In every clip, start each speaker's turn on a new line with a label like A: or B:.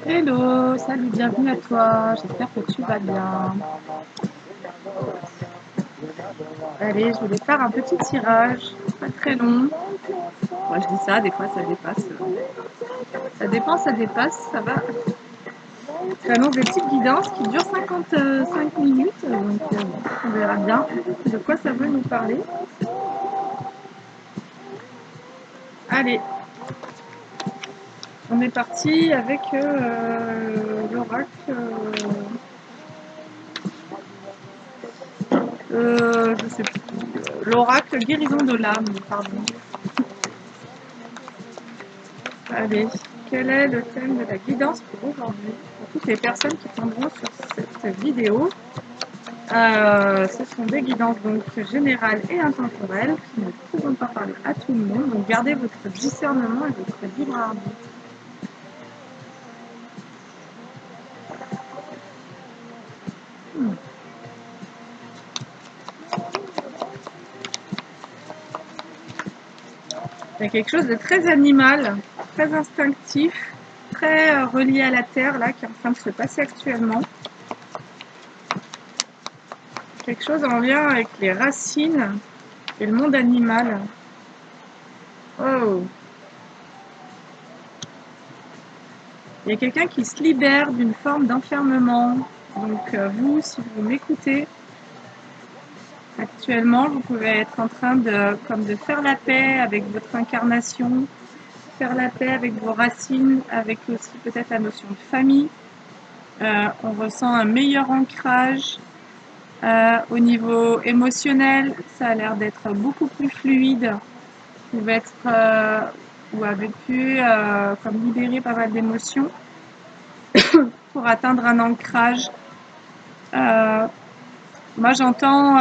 A: Hello, salut, bienvenue à toi. J'espère que tu vas bien. Allez, je voulais faire un petit tirage, pas très long. Moi, je dis ça, des fois ça dépasse. Ça dépend, ça dépasse, ça va. J'annonce des petites guidances qui durent 55 minutes, donc on verra bien de quoi ça veut nous parler. Allez, on est parti avec l'oracle. Je sais plus. L'oracle guérison de l'âme, pardon. Allez, quel est le thème de la guidance pour aujourd'hui? Pour toutes les personnes qui tomberont sur cette vidéo, ce sont des guidances donc générales et intemporelles qui ne pourront pas parler à tout le monde. Donc gardez votre discernement et votre libre arbitre. Il y a quelque chose de très animal, très instinctif, très relié à la terre là qui est en train de se passer actuellement. Quelque chose en lien avec les racines et le monde animal. Oh! Il y a quelqu'un qui se libère d'une forme d'enfermement. Donc vous, si vous m'écoutez actuellement, vous pouvez être en train de faire la paix avec votre incarnation, faire la paix avec vos racines, avec aussi peut-être la notion de famille. On ressent un meilleur ancrage au niveau émotionnel. Ça a l'air d'être beaucoup plus fluide. Vous pouvez être ou avez pu comme libérer pas mal d'émotions pour atteindre un ancrage. Moi, j'entends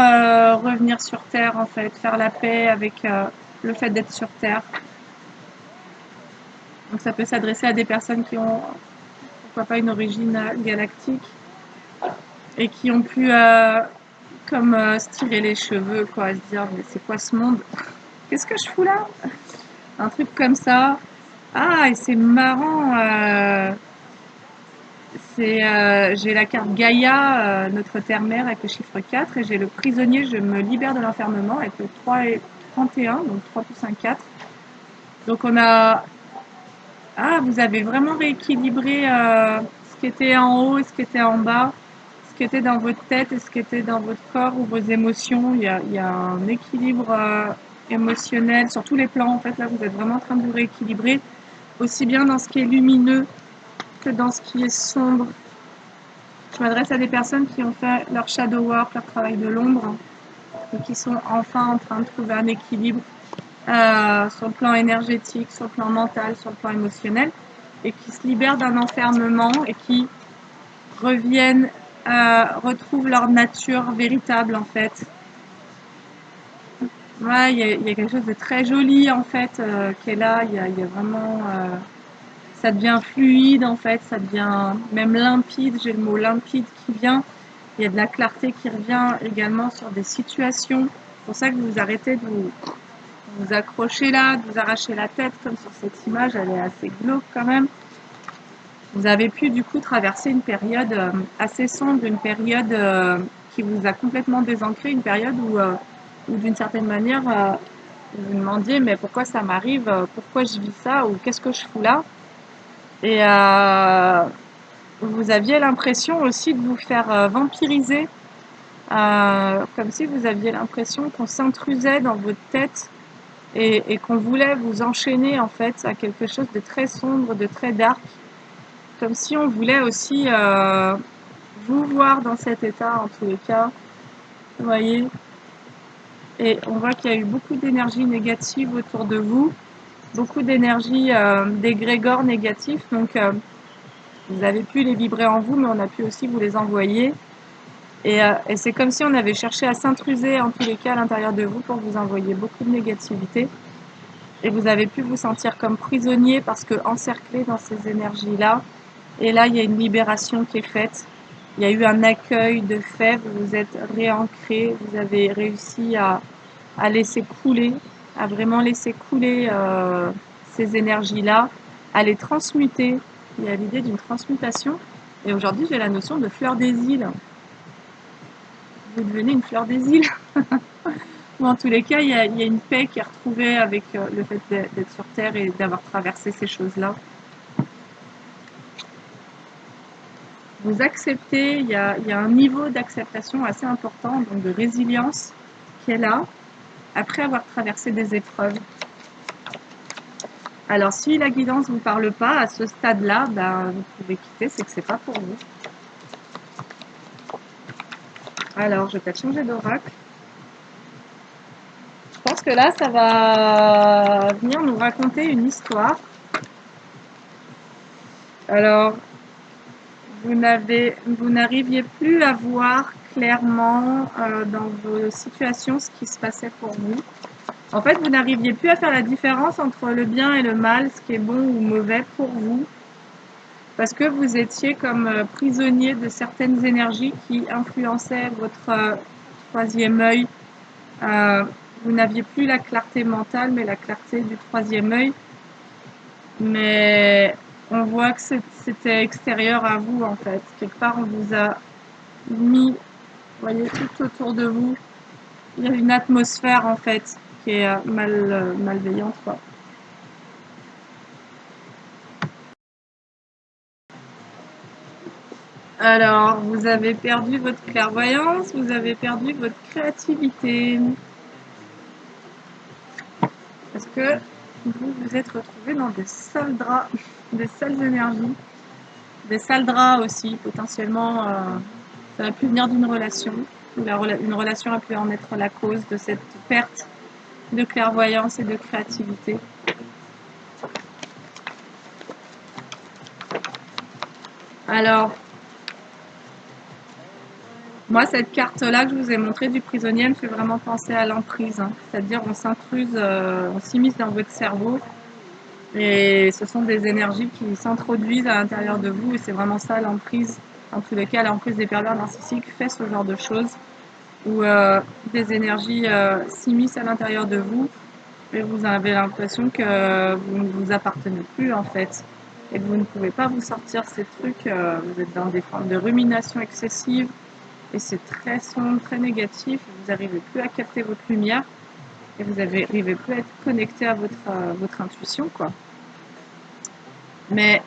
A: revenir sur Terre, en fait, faire la paix avec le fait d'être sur Terre. Donc, ça peut s'adresser à des personnes qui ont, pourquoi pas, une origine galactique et qui ont pu, se tirer les cheveux, quoi, se dire, mais c'est quoi ce monde? Qu'est-ce que je fous là? Un truc comme ça. Ah, et c'est marrant. J'ai la carte Gaïa, notre terre-mère, avec le chiffre 4, et j'ai le prisonnier, je me libère de l'enfermement, avec le 3 et 31, donc 3 plus 1, 4. Donc on a... Ah, vous avez vraiment rééquilibré ce qui était en haut et ce qui était en bas, ce qui était dans votre tête et ce qui était dans votre corps ou vos émotions. Il y a un équilibre émotionnel sur tous les plans. En fait, là, vous êtes vraiment en train de vous rééquilibrer, aussi bien dans ce qui est lumineux que dans ce qui est sombre. Je m'adresse à des personnes qui ont fait leur shadow work, leur travail de l'ombre, et qui sont enfin en train de trouver un équilibre sur le plan énergétique, sur le plan mental, sur le plan émotionnel, et qui se libèrent d'un enfermement et qui reviennent, retrouvent leur nature véritable en fait. Ouais, il y a quelque chose de très joli en fait qui est là. Il y a vraiment, ça devient fluide en fait, ça devient même limpide. J'ai le mot limpide qui vient. Il y a de la clarté qui revient également sur des situations. C'est pour ça que vous arrêtez de vous accrocher là, de vous arracher la tête, comme sur cette image, elle est assez glauque quand même. Vous avez pu du coup traverser une période assez sombre, une période qui vous a complètement désancré, une période où d'une certaine manière, vous vous demandiez mais pourquoi ça m'arrive, pourquoi je vis ça, ou qu'est-ce que je fous là. Et vous aviez l'impression aussi de vous faire vampiriser, comme si vous aviez l'impression qu'on s'intrusait dans votre tête et qu'on voulait vous enchaîner en fait à quelque chose de très sombre, de très dark, comme si on voulait aussi vous voir dans cet état en tous les cas, vous voyez. Et on voit qu'il y a eu beaucoup d'énergie négative autour de vous, beaucoup d'énergie d'égrégores négatifs, donc vous avez pu les vibrer en vous, mais on a pu aussi vous les envoyer. Et c'est comme si on avait cherché à s'intruser en tous les cas à l'intérieur de vous pour vous envoyer beaucoup de négativité. Et vous avez pu vous sentir comme prisonnier parce que encerclé dans ces énergies-là. Et là, il y a une libération qui est faite. Il y a eu un accueil de fait, vous vous êtes réancré, vous avez réussi à laisser couler, à vraiment laisser couler ces énergies-là, à les transmuter. il y a l'idée d'une transmutation. Et aujourd'hui, j'ai la notion de fleur des îles. Vous devenez une fleur des îles. Ou en tous les cas, il y a une paix qui est retrouvée avec le fait d'être sur Terre et d'avoir traversé ces choses-là. Vous acceptez, il y a un niveau d'acceptation assez important, donc de résilience qui est là, après avoir traversé des épreuves. Alors si la guidance ne vous parle pas à ce stade-là, ben, vous pouvez quitter, c'est que c'est pas pour vous. Alors je vais peut-être changer d'oracle. Je pense que là, ça va venir nous raconter une histoire. Alors, vous n'arriviez plus à voir clairement dans vos situations ce qui se passait pour vous. En fait, vous n'arriviez plus à faire la différence entre le bien et le mal, ce qui est bon ou mauvais pour vous, parce que vous étiez comme prisonnier de certaines énergies qui influençaient votre troisième œil. Vous n'aviez plus la clarté mentale, mais la clarté du troisième œil. Mais on voit que c'était extérieur à vous, en fait. Quelque part, on vous a mis, vous voyez, tout autour de vous. Il y a une atmosphère, en fait, qui est malveillante, quoi. Alors, vous avez perdu votre clairvoyance, vous avez perdu votre créativité. Parce que vous vous êtes retrouvé dans des sales draps, des sales énergies, des sales draps aussi, potentiellement. Ça a pu venir d'une relation. Une relation a pu en être la cause de cette perte de clairvoyance et de créativité. Alors, moi, cette carte-là que je vous ai montrée du prisonnier me fait vraiment penser à l'emprise. Hein. C'est-à-dire, on s'immisce dans votre cerveau et ce sont des énergies qui s'introduisent à l'intérieur de vous et c'est vraiment ça l'emprise. En tous les cas, l'emprise des pervers narcissiques fait ce genre de choses où des énergies s'immiscent à l'intérieur de vous et vous avez l'impression que vous ne vous appartenez plus en fait et que vous ne pouvez pas vous sortir ces trucs. Vous êtes dans des formes de rumination excessive. Et c'est très sombre, très négatif, vous n'arrivez plus à capter votre lumière et vous n'arrivez plus à être connecté à votre intuition, quoi. Mais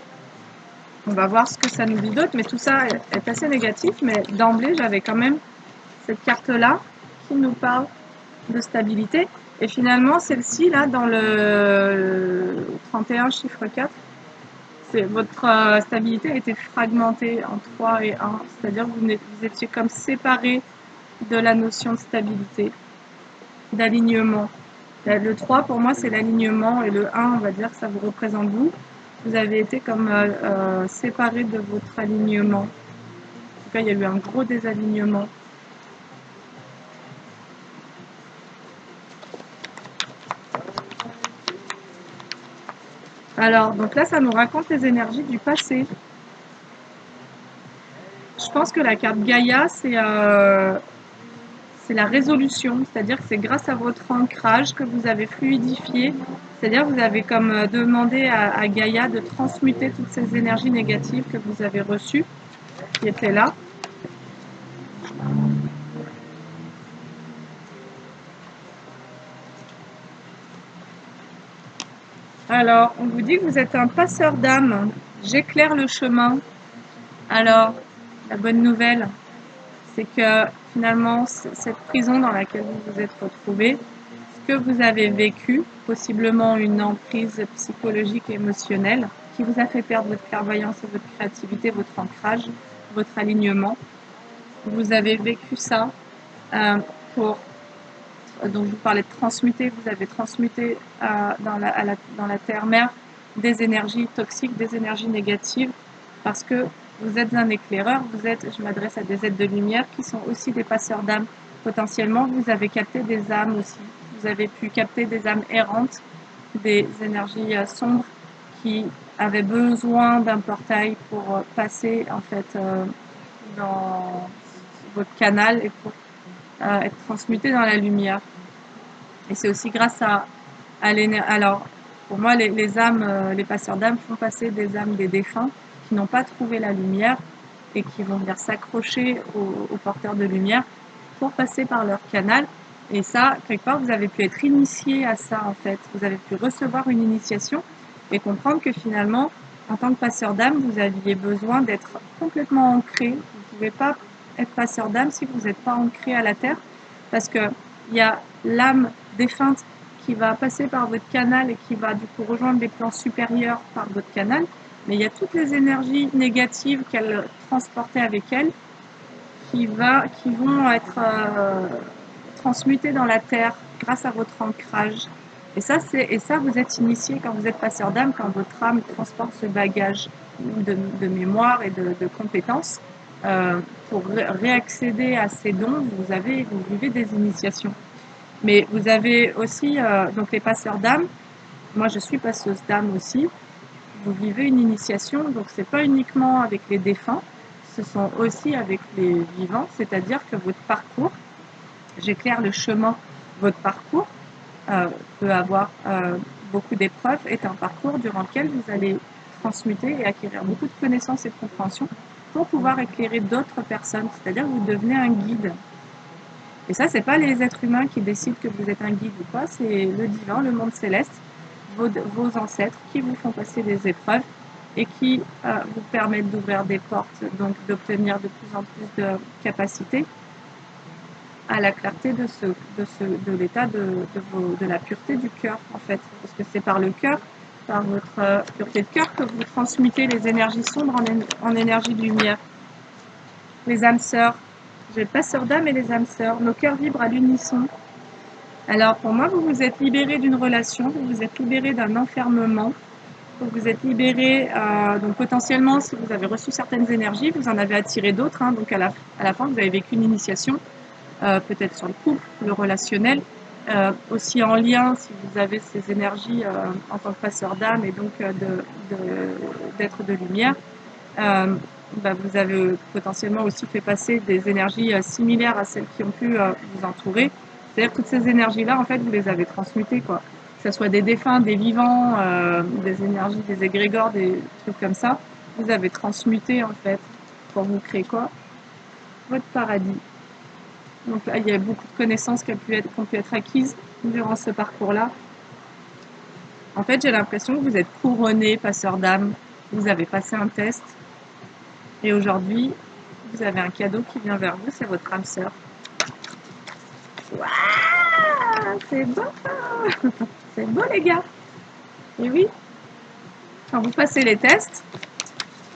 A: on va voir ce que ça nous dit d'autre, mais tout ça est assez négatif, mais d'emblée, j'avais quand même cette carte-là qui nous parle de stabilité. Et finalement, celle-ci, là, dans le 31 chiffre 4, votre stabilité a été fragmentée en 3 et 1, c'est-à-dire que vous étiez comme séparés de la notion de stabilité, d'alignement. Le 3 pour moi c'est l'alignement et le 1 on va dire que ça vous représente vous. Vous avez été comme séparés de votre alignement. En tout cas il y a eu un gros désalignement. Alors donc là ça nous raconte les énergies du passé. Je pense que la carte Gaïa c'est la résolution, c'est-à-dire que c'est grâce à votre ancrage que vous avez fluidifié, c'est-à-dire que vous avez comme demandé à Gaïa de transmuter toutes ces énergies négatives que vous avez reçues, qui étaient là. Alors, on vous dit que vous êtes un passeur d'âme, j'éclaire le chemin. Alors, la bonne nouvelle, c'est que finalement, cette prison dans laquelle vous vous êtes retrouvé, ce que vous avez vécu, possiblement une emprise psychologique et émotionnelle, qui vous a fait perdre votre clairvoyance et votre créativité, votre ancrage, votre alignement. Vous avez vécu ça pour... Donc je vous parlais de transmuter, vous avez transmuté dans la terre-mère des énergies toxiques, des énergies négatives, parce que vous êtes un éclaireur, je m'adresse à des êtres de lumière qui sont aussi des passeurs d'âmes. Potentiellement, vous avez capté des âmes aussi. Vous avez pu capter des âmes errantes, des énergies sombres qui avaient besoin d'un portail pour passer en fait dans votre canal et pour être transmuté dans la lumière. Et c'est aussi grâce à l'énergie. Alors, Pour moi, les âmes, les passeurs d'âmes font passer des âmes des défunts qui n'ont pas trouvé la lumière et qui vont venir s'accrocher aux porteurs de lumière pour passer par leur canal. Et ça, quelque part, vous avez pu être initié à ça, en fait. Vous avez pu recevoir une initiation et comprendre que finalement, en tant que passeur d'âme, vous aviez besoin d'être complètement ancré. Vous ne pouvez pas être passeur d'âme si vous n'êtes pas ancré à la terre, parce qu'il y a l'âme défunte qui va passer par votre canal et qui va du coup rejoindre les plans supérieurs par votre canal, mais il y a toutes les énergies négatives qu'elle transportait avec elle qui vont être transmutées dans la terre grâce à votre ancrage. Et ça, vous êtes initié quand vous êtes passeur d'âme, quand votre âme transporte ce bagage de mémoire et de compétences. Pour réaccéder à ces dons, vous vivez des initiations. Mais vous avez aussi donc les passeurs d'âme. Moi, je suis passeuse d'âme aussi. Vous vivez une initiation, donc c'est pas uniquement avec les défunts, ce sont aussi avec les vivants, c'est-à-dire que votre parcours, j'éclaire le chemin, votre parcours peut avoir beaucoup d'épreuves, est un parcours durant lequel vous allez transmuter et acquérir beaucoup de connaissances et de compréhension pour pouvoir éclairer d'autres personnes, c'est-à-dire que vous devenez un guide. Et ça, c'est pas les êtres humains qui décident que vous êtes un guide ou pas, c'est le divin, le monde céleste, vos ancêtres qui vous font passer des épreuves et qui vous permettent d'ouvrir des portes, donc d'obtenir de plus en plus de capacités à la clarté de l'état de la pureté du cœur, en fait. Parce que c'est par le cœur, par votre pureté de cœur, que vous transmutez les énergies sombres en énergie de lumière. Les âmes sœurs, j'ai le passeur d'âme et les âmes sœurs, nos cœurs vibrent à l'unisson. Alors pour moi, vous vous êtes libéré d'une relation, vous vous êtes libéré d'un enfermement, vous vous êtes libéré, donc potentiellement, si vous avez reçu certaines énergies, vous en avez attiré d'autres, hein, donc à la fin, vous avez vécu une initiation, peut-être sur le couple, le relationnel, aussi en lien, si vous avez ces énergies en tant que passeur d'âme et donc d'être de lumière, vous avez potentiellement aussi fait passer des énergies similaires à celles qui ont pu vous entourer. C'est-à-dire que toutes ces énergies-là, en fait, vous les avez transmutées, quoi. Que ce soit des défunts, des vivants, des énergies, des égrégores, des trucs comme ça, vous avez transmuté, en fait, pour vous créer quoi? Votre paradis. Donc là, il y a beaucoup de connaissances qui ont pu être acquises durant ce parcours-là. En fait, j'ai l'impression que vous êtes couronné, passeur d'âme. Vous avez passé un test. Et aujourd'hui, vous avez un cadeau qui vient vers vous, c'est votre âme sœur. Waouh, c'est beau. C'est beau, les gars. Et oui, quand vous passez les tests,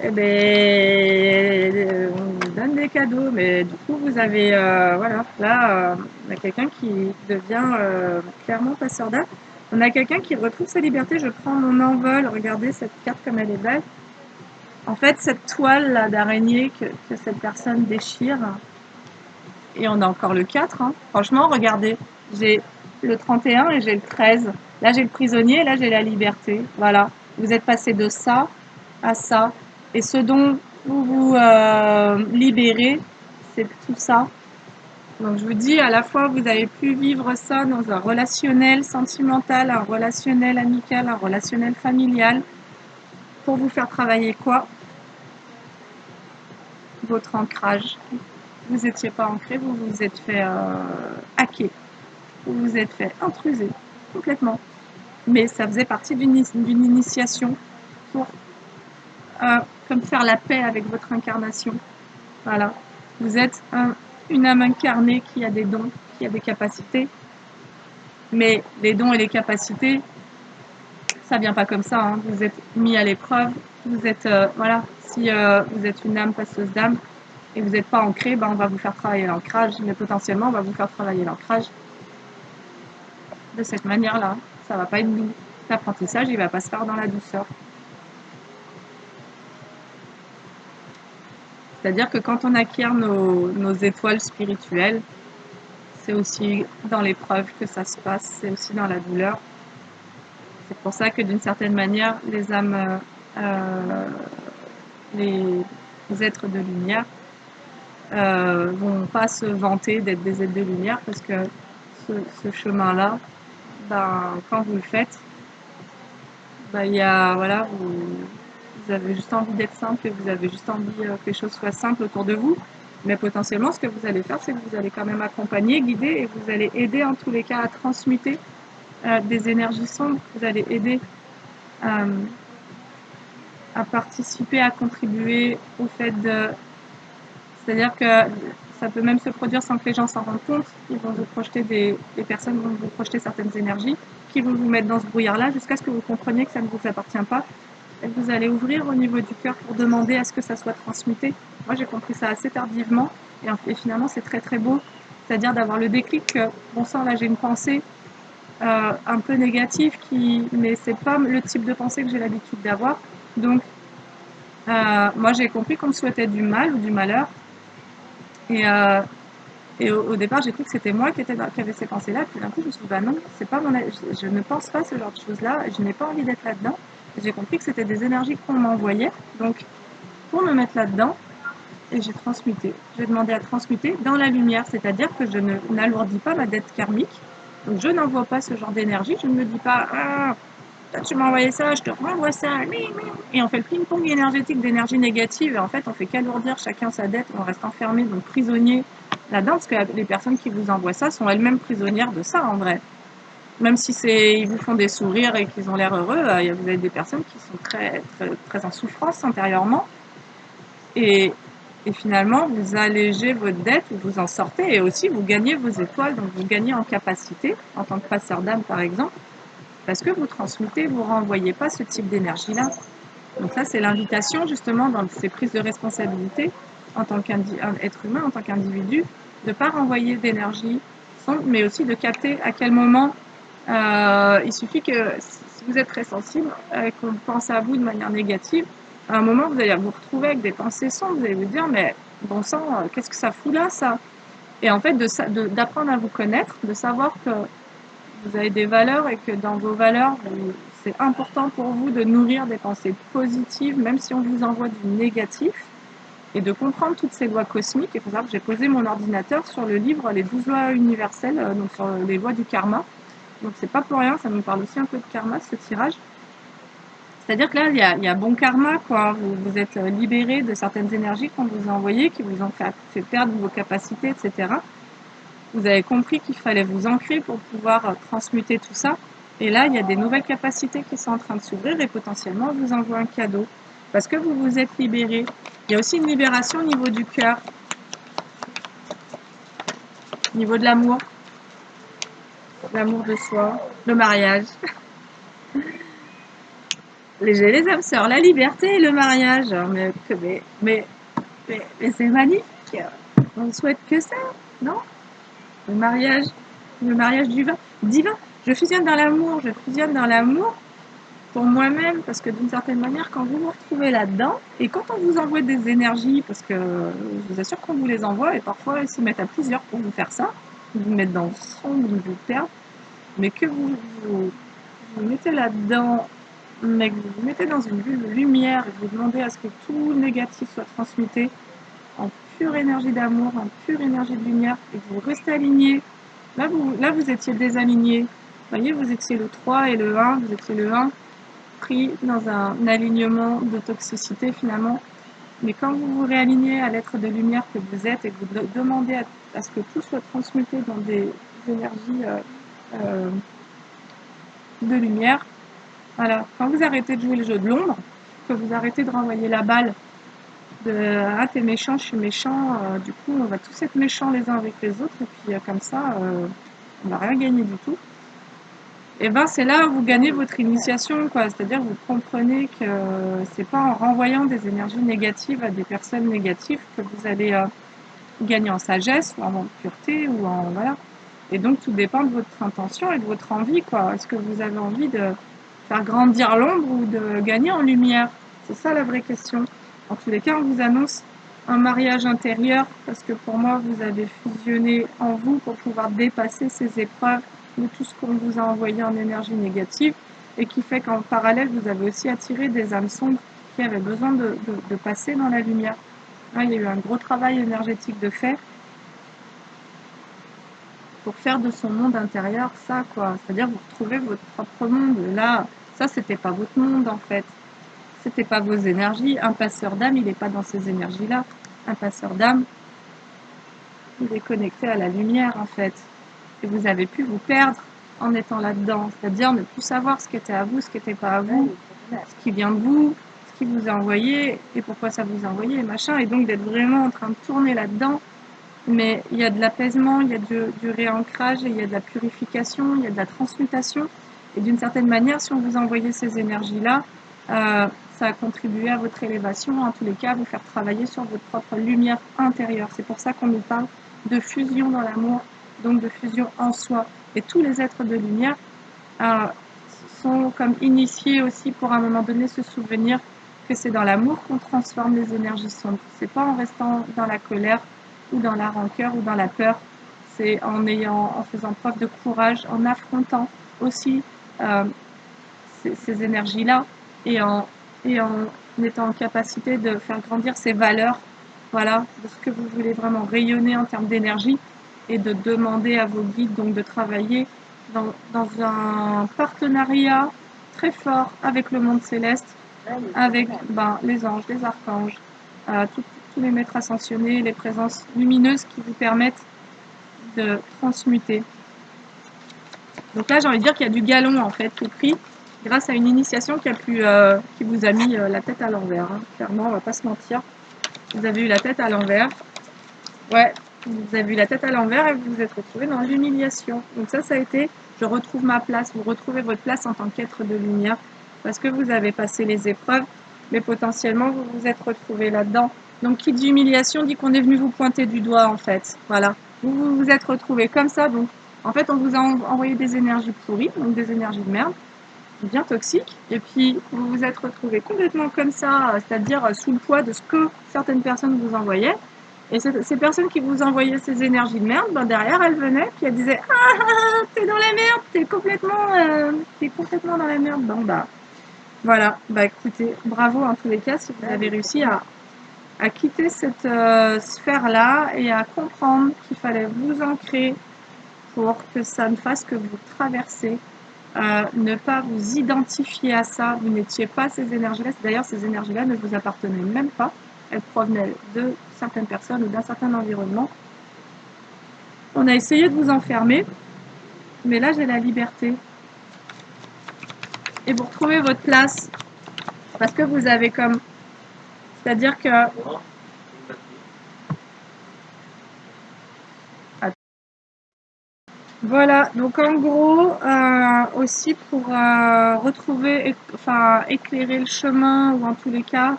A: eh ben, on vous donne des cadeaux. Mais du coup, vous avez, voilà, là, on a quelqu'un qui devient clairement passeur d'âme. On a quelqu'un qui retrouve sa liberté. Je prends mon envol. Regardez cette carte comme elle est belle. En fait, cette toile là d'araignée que cette personne déchire, et on a encore le 4. Hein. Franchement, regardez, j'ai le 31 et j'ai le 13. Là, j'ai le prisonnier et là, j'ai la liberté. Voilà, vous êtes passé de ça à ça. Et ce dont vous vous libérez, c'est tout ça. Donc, je vous dis, à la fois, vous avez pu vivre ça dans un relationnel sentimental, un relationnel amical, un relationnel familial, pour vous faire travailler quoi? Votre ancrage. Vous n'étiez pas ancré, vous vous êtes fait hacker, vous vous êtes fait intruser complètement. Mais ça faisait partie d'une initiation pour comme faire la paix avec votre incarnation. Voilà. Vous êtes une âme incarnée qui a des dons, qui a des capacités. Mais les dons et les capacités, ça vient pas comme ça. Hein. Vous êtes mis à l'épreuve. Vous êtes, voilà, si vous êtes une âme passeuse d'âme, et vous n'êtes pas ancré, on va vous faire travailler l'ancrage, mais potentiellement, on va vous faire travailler l'ancrage de cette manière-là. Ça ne va pas être doux. L'apprentissage, il ne va pas se faire dans la douceur. C'est-à-dire que quand on acquiert nos étoiles spirituelles, c'est aussi dans l'épreuve que ça se passe, c'est aussi dans la douleur. C'est pour ça que d'une certaine manière, les âmes, les êtres de lumière, vont pas se vanter d'être des êtres de lumière parce que ce chemin-là, quand vous le faites, bah, il y a, voilà, vous avez juste envie d'être simple et vous avez juste envie que les choses soient simples autour de vous. Mais potentiellement, ce que vous allez faire, c'est que vous allez quand même accompagner, guider et vous allez aider en tous les cas à transmuter des énergies sombres. Vous allez aider à participer, à contribuer au fait de... C'est-à-dire que ça peut même se produire sans que les gens s'en rendent compte. Ils vont vous projeter les personnes vont vous projeter certaines énergies qui vont vous mettre dans ce brouillard-là jusqu'à ce que vous compreniez que ça ne vous appartient pas. Et vous allez ouvrir au niveau du cœur pour demander à ce que ça soit transmuté. Moi, j'ai compris ça assez tardivement et finalement, c'est très très beau. C'est-à-dire d'avoir le déclic que, bon sang, là, j'ai une pensée un peu négative, mais c'est pas le type de pensée que j'ai l'habitude d'avoir. Donc, moi, j'ai compris qu'on me souhaitait du mal ou du malheur. Et au départ, j'ai cru que c'était moi qui avait ces pensées-là. Puis d'un coup, je me suis dit, bah non, c'est pas je ne pense pas ce genre de choses-là. Je n'ai pas envie d'être là-dedans. J'ai compris que c'était des énergies qu'on m'envoyait. Donc, pour me mettre là-dedans, et j'ai transmuté. J'ai demandé à transmuter dans la lumière, c'est-à-dire que je n'alourdis pas ma dette karmique. Donc, je n'envoie pas ce genre d'énergie. Je ne me dis pas, ah, tu m'as envoyé ça, je te renvoie ça. Et on fait le ping-pong énergétique d'énergie négative. Et en fait, on fait qu'alourdir chacun sa dette. On reste enfermé, donc prisonnier là-dedans, parce que les personnes qui vous envoient ça sont elles-mêmes prisonnières de ça, en vrai. Même si ils vous font des sourires et qu'ils ont l'air heureux, vous avez des personnes qui sont très, très, très en souffrance intérieurement. Et, et finalement, vous allégez votre dette, vous en sortez et aussi vous gagnez vos étoiles, donc vous gagnez en capacité, en tant que passeur d'âme par exemple, parce que vous transmutez, vous ne renvoyez pas ce type d'énergie-là. Donc ça, c'est l'invitation justement dans ces prises de responsabilité en tant qu'être humain, en tant qu'individu, de ne pas renvoyer d'énergie, mais aussi de capter à quel moment il suffit que si vous êtes très sensible, qu'on pense à vous de manière négative, à un moment vous allez vous retrouver avec des pensées sombres, vous allez vous dire mais bon sang, qu'est-ce que ça fout là ça? Et en fait d'apprendre à vous connaître, de savoir que vous avez des valeurs et que dans vos valeurs, c'est important pour vous de nourrir des pensées positives, même si on vous envoie du négatif, et de comprendre toutes ces lois cosmiques. Et pour ça, j'ai posé mon ordinateur sur le livre Les 12 lois universelles, donc sur les lois du karma. Donc c'est pas pour rien, ça nous parle aussi un peu de karma, ce tirage. C'est-à-dire que là, il y a bon karma, quoi. Vous êtes libéré de certaines énergies qu'on vous a envoyées, qui vous ont fait perdre vos capacités, etc. Vous avez compris qu'il fallait vous ancrer pour pouvoir transmuter tout ça. Et là, il y a des nouvelles capacités qui sont en train de s'ouvrir et potentiellement, on vous envoie un cadeau. Parce que vous vous êtes libéré. Il y a aussi une libération au niveau du cœur, au niveau de l'amour de soi, le mariage. Les âmes sœurs, la liberté et le mariage. Mais c'est magnifique. On ne souhaite que ça, non? Le mariage, le mariage divin. Je fusionne dans l'amour, je fusionne dans l'amour pour moi-même, parce que d'une certaine manière, quand vous vous retrouvez là-dedans, et quand on vous envoie des énergies, parce que je vous assure qu'on vous les envoie, et parfois ils se mettent à plusieurs pour vous faire ça, vous mettre dans le sombre, vous perdre, mais que vous mettez là-dedans, mais que vous vous mettez dans une bulle de lumière, et vous demandez à ce que tout négatif soit transmuté en pure énergie d'amour, en pure énergie de lumière, et que vous restez aligné. Là, vous étiez désaligné. Vous voyez, vous étiez le 3 et le 1, vous étiez le 1 pris dans un alignement de toxicité finalement. Mais quand vous vous réalignez à l'être de lumière que vous êtes et que vous demandez à ce que tout soit transmuté dans des énergies de lumière, voilà. Quand vous arrêtez de jouer le jeu de l'ombre, que vous arrêtez de renvoyer la balle de ah t'es méchant, je suis méchant, du coup on va tous être méchants les uns avec les autres et puis comme ça on va rien gagner du tout. Et ben c'est là où vous gagnez votre initiation, quoi. C'est-à-dire vous comprenez que c'est pas en renvoyant des énergies négatives à des personnes négatives que vous allez gagner en sagesse ou en pureté ou en voilà. Et donc tout dépend de votre intention et de votre envie, quoi. Est-ce que vous avez envie de faire grandir l'ombre ou de gagner en lumière? C'est ça la vraie question. En tous les cas, on vous annonce un mariage intérieur parce que pour moi, vous avez fusionné en vous pour pouvoir dépasser ces épreuves de tout ce qu'on vous a envoyé en énergie négative et qui fait qu'en parallèle, vous avez aussi attiré des âmes sombres qui avaient besoin de passer dans la lumière. Là, il y a eu un gros travail énergétique de fait pour faire de son monde intérieur ça, quoi. C'est-à-dire vous retrouvez votre propre monde. Là, Ça, c'était pas votre monde en fait. C'était pas vos énergies. Un passeur d'âme, il n'est pas dans ces énergies-là. Un passeur d'âme, il est connecté à la lumière en fait. Et vous avez pu vous perdre en étant là-dedans. C'est-à-dire ne plus savoir ce qui était à vous, ce qui n'était pas à vous, ce qui vient de vous, ce qui vous a envoyé et pourquoi ça vous a envoyé, machin. Et donc d'être vraiment en train de tourner là-dedans. Mais il y a de l'apaisement, il y a du réancrage, et il y a de la purification, il y a de la transmutation. Et d'une certaine manière, si on vous a envoyé ces énergies-là, ça a contribué à votre élévation, en tous les cas, à vous faire travailler sur votre propre lumière intérieure. C'est pour ça qu'on nous parle de fusion dans l'amour, donc de fusion en soi. Et tous les êtres de lumière sont comme initiés aussi pour à un moment donné se souvenir que c'est dans l'amour qu'on transforme les énergies sombres. C'est pas en restant dans la colère ou dans la rancœur ou dans la peur. C'est en faisant preuve de courage, en affrontant aussi ces énergies-là et en étant en capacité de faire grandir ces valeurs, voilà, de ce que vous voulez vraiment rayonner en termes d'énergie et de demander à vos guides donc de travailler dans un partenariat très fort avec le monde céleste, avec les anges, les archanges, tous les maîtres ascensionnés, les présences lumineuses qui vous permettent de transmuter. Donc là, j'ai envie de dire qu'il y a du galon en fait qui est pris grâce à une initiation qui vous a mis la tête à l'envers. Hein. Clairement, on va pas se mentir. Vous avez eu la tête à l'envers. Ouais, vous avez eu la tête à l'envers et vous vous êtes retrouvé dans l'humiliation. Donc ça a été, je retrouve ma place. Vous retrouvez votre place en tant qu'être de lumière parce que vous avez passé les épreuves, mais potentiellement vous vous êtes retrouvé là-dedans. Donc qui dit humiliation dit qu'on est venu vous pointer du doigt en fait. Voilà, vous vous êtes retrouvé comme ça. Donc en fait, on vous a envoyé des énergies pourries, donc des énergies de merde, bien toxiques. Et puis vous vous êtes retrouvé complètement comme ça, c'est-à-dire sous le poids de ce que certaines personnes vous envoyaient. Et ces personnes qui vous envoyaient ces énergies de merde, derrière, elles venaient, puis elles disaient « Ah, t'es dans la merde, t'es complètement dans la merde. » Bon, voilà. Écoutez, bravo en tous les cas si vous avez réussi à quitter cette sphère-là et à comprendre qu'il fallait vous ancrer pour que ça ne fasse que vous traverser. Ne pas vous identifier à ça. Vous n'étiez pas ces énergies-là. D'ailleurs, ces énergies-là ne vous appartenaient même pas. Elles provenaient de certaines personnes ou d'un certain environnement. On a essayé de vous enfermer, mais là, j'ai la liberté. Et vous retrouvez votre place. Parce que vous avez comme... C'est-à-dire que... Voilà, donc en gros, aussi pour retrouver, éclairer le chemin, ou en tous les cas,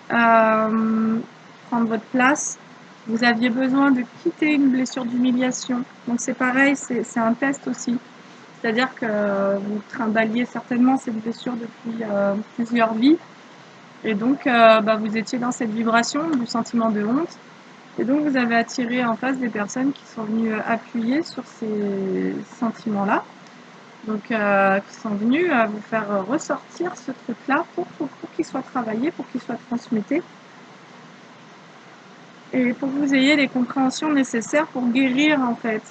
A: prendre votre place, vous aviez besoin de quitter une blessure d'humiliation. Donc c'est pareil, c'est un test aussi. C'est-à-dire que vous trimballiez certainement cette blessure depuis plusieurs vies. Et donc, vous étiez dans cette vibration du sentiment de honte. Et donc, vous avez attiré en face des personnes qui sont venues appuyer sur ces sentiments-là. Donc, qui sont venues vous faire ressortir ce truc-là pour qu'il soit travaillé, pour qu'il soit transmuté. Et pour que vous ayez les compréhensions nécessaires pour guérir, en fait.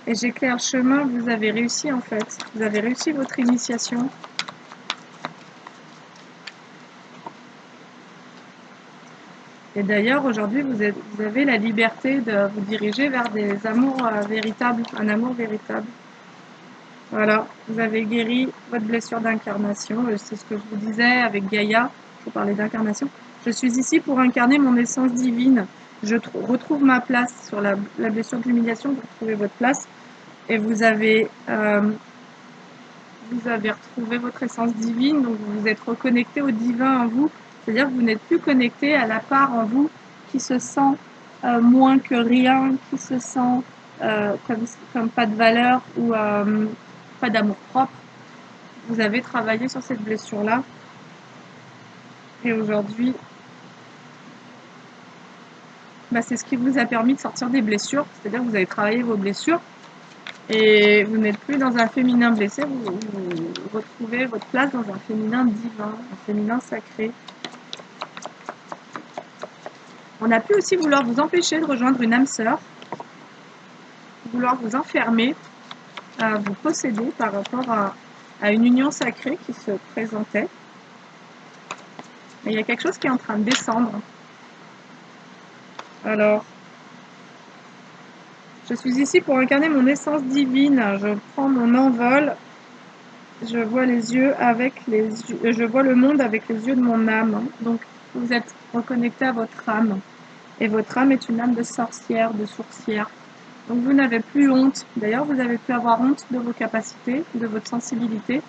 A: Et j'éclaire le chemin, vous avez réussi, en fait. Vous avez réussi votre initiation. Et d'ailleurs, aujourd'hui, vous avez la liberté de vous diriger vers des amours véritables, un amour véritable. Voilà, vous avez guéri votre blessure d'incarnation. C'est ce que je vous disais avec Gaïa, je vous parlais d'incarnation. Je suis ici pour incarner mon essence divine. Je retrouve ma place sur la blessure de l'humiliation, vous retrouvez votre place. Et vous avez retrouvé votre essence divine, donc vous vous êtes reconnecté au divin en vous. C'est-à-dire que vous n'êtes plus connecté à la part en vous qui se sent moins que rien, qui se sent comme pas de valeur ou pas d'amour propre. Vous avez travaillé sur cette blessure-là. Et aujourd'hui, c'est ce qui vous a permis de sortir des blessures. C'est-à-dire que vous avez travaillé vos blessures et vous n'êtes plus dans un féminin blessé. Vous retrouvez votre place dans un féminin divin, un féminin sacré. On a pu aussi vouloir vous empêcher de rejoindre une âme sœur, vouloir vous enfermer, vous posséder par rapport à à une union sacrée qui se présentait. Et il y a quelque chose qui est en train de descendre. Alors, je suis ici pour incarner mon essence divine. Je prends mon envol. Je vois les yeux avec les yeux, je vois le monde avec les yeux de mon âme. Donc, vous êtes reconnecté à votre âme. Et votre âme est une âme de sorcière, de sourcière. Donc, vous n'avez plus honte. D'ailleurs, vous avez pu avoir honte de vos capacités, de votre sensibilité.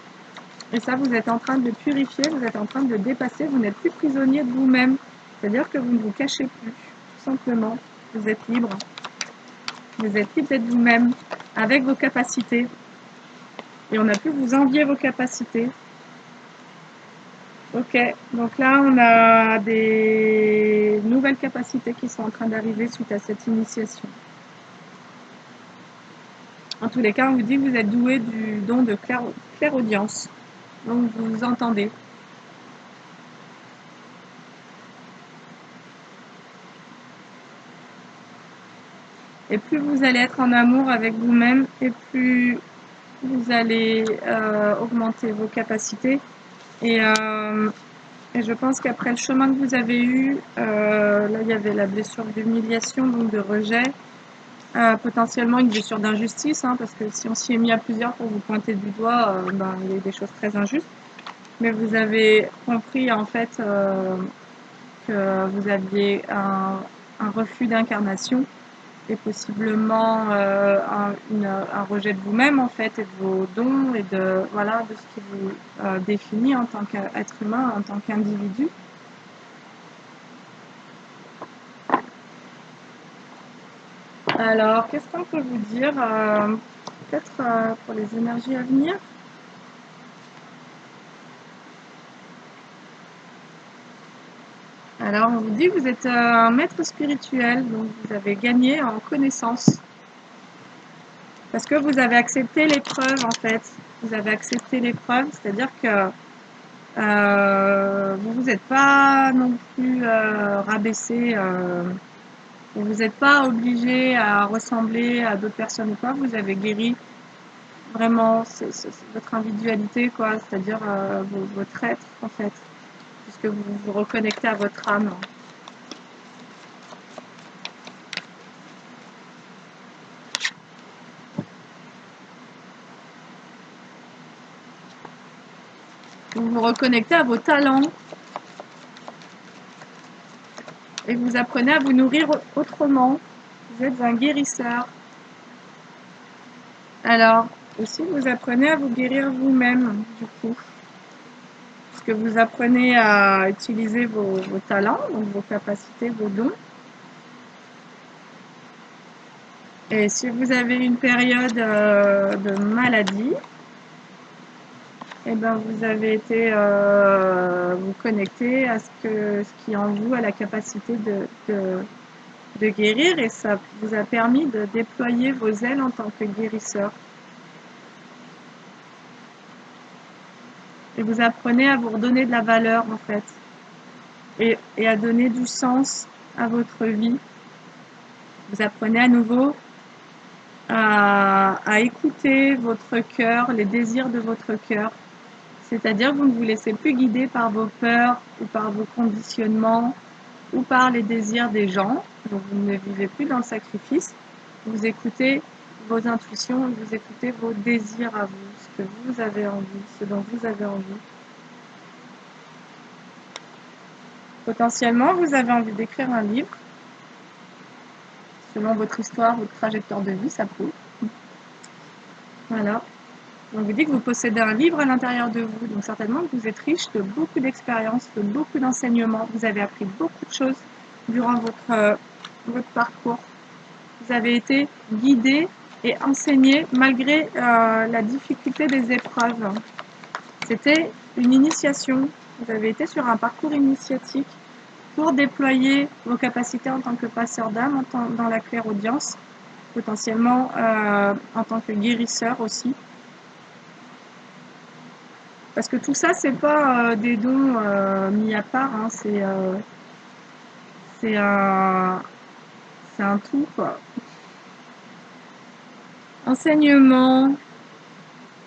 A: Et ça, vous êtes en train de purifier, vous êtes en train de dépasser. Vous n'êtes plus prisonnier de vous-même. C'est-à-dire que vous ne vous cachez plus, tout simplement. Vous êtes libre. Vous êtes libre d'être vous-même, avec vos capacités. Et on n'a plus vous envier vos capacités. Ok, donc là on a des nouvelles capacités qui sont en train d'arriver suite à cette initiation. En tous les cas, on vous dit que vous êtes doué du don de clairaudience. Donc vous entendez. Et plus vous allez être en amour avec vous-même, et plus vous allez augmenter vos capacités. Et je pense qu'après le chemin que vous avez eu, là il y avait la blessure d'humiliation, donc de rejet, potentiellement une blessure d'injustice, hein, parce que si on s'y est mis à plusieurs pour vous pointer du doigt, il y a eu des choses très injustes. Mais vous avez compris en fait que vous aviez un refus d'incarnation et possiblement un rejet de vous-même en fait et de vos dons et de voilà de ce qui vous définit en tant qu'être humain, en tant qu'individu. Alors, qu'est-ce qu'on peut vous dire peut-être pour les énergies à venir? Alors, on vous dit que vous êtes un maître spirituel, donc vous avez gagné en connaissance. Parce que vous avez accepté l'épreuve, en fait. Vous avez accepté l'épreuve, c'est-à-dire que vous n'êtes pas non plus rabaissé, vous n'êtes pas obligé à ressembler à d'autres personnes ou quoi. Vous avez guéri vraiment votre individualité, quoi, c'est-à-dire votre être, en fait, puisque vous vous reconnectez à votre âme. Vous vous reconnectez à vos talents et vous apprenez à vous nourrir autrement. Vous êtes un guérisseur. Alors, aussi, vous apprenez à vous guérir vous-même, du coup. Parce que vous apprenez à utiliser vos talents, donc vos capacités, vos dons. Et si vous avez une période de maladie, eh ben vous avez été vous connecter à ce qui en vous a la capacité de guérir et ça vous a permis de déployer vos ailes en tant que guérisseur. Et vous apprenez à vous redonner de la valeur en fait et à donner du sens à votre vie. Vous apprenez à nouveau à écouter votre cœur, les désirs de votre cœur. C'est-à-dire que vous ne vous laissez plus guider par vos peurs ou par vos conditionnements ou par les désirs des gens. Donc vous ne vivez plus dans le sacrifice. Vous écoutez vos intuitions, vous écoutez vos désirs à vous, ce que vous avez envie, ce dont vous avez envie. Potentiellement, vous avez envie d'écrire un livre. Selon votre histoire, votre trajectoire de vie, ça peut. Voilà. On vous dit que vous possédez un livre à l'intérieur de vous, donc certainement que vous êtes riche de beaucoup d'expériences, de beaucoup d'enseignements. Vous avez appris beaucoup de choses durant votre parcours. Vous avez été guidé et enseigné malgré la difficulté des épreuves. C'était une initiation. Vous avez été sur un parcours initiatique pour déployer vos capacités en tant que passeur d'âme, dans la clairaudience, potentiellement en tant que guérisseur aussi. Parce que tout ça, c'est pas des dons mis à part, hein, c'est un tout, quoi. Enseignement,